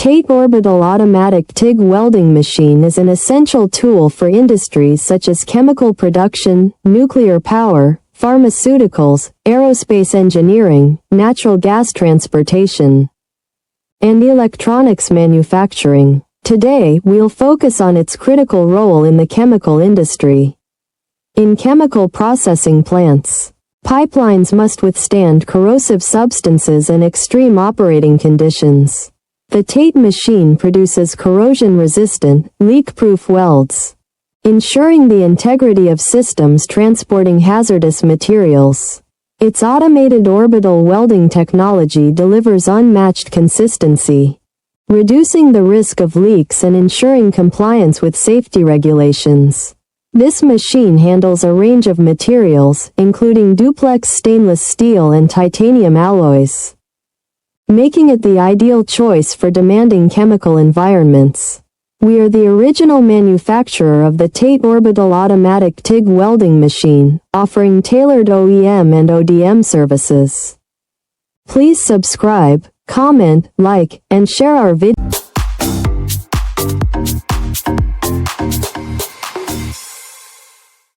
TATE Orbital Automatic TIG Welding Machine is an essential tool for industries such as chemical production, nuclear power, pharmaceuticals, aerospace engineering, natural gas transportation, and electronics manufacturing. Today, we'll focus on its critical role in the chemical industry. In chemical processing plants, pipelines must withstand corrosive substances and extreme operating conditions. The TATE machine produces corrosion-resistant, leak-proof welds, ensuring the integrity of systems transporting hazardous materials. Its automated orbital welding technology delivers unmatched consistency, reducing the risk of leaks and ensuring compliance with safety regulations. This machine handles a range of materials, including duplex stainless steel and titanium alloys, making it the ideal choice for demanding chemical environments. We are the original manufacturer of the TATE Orbital Automatic TIG Welding Machine, offering tailored OEM and ODM services. Please subscribe, comment, like, and share our video.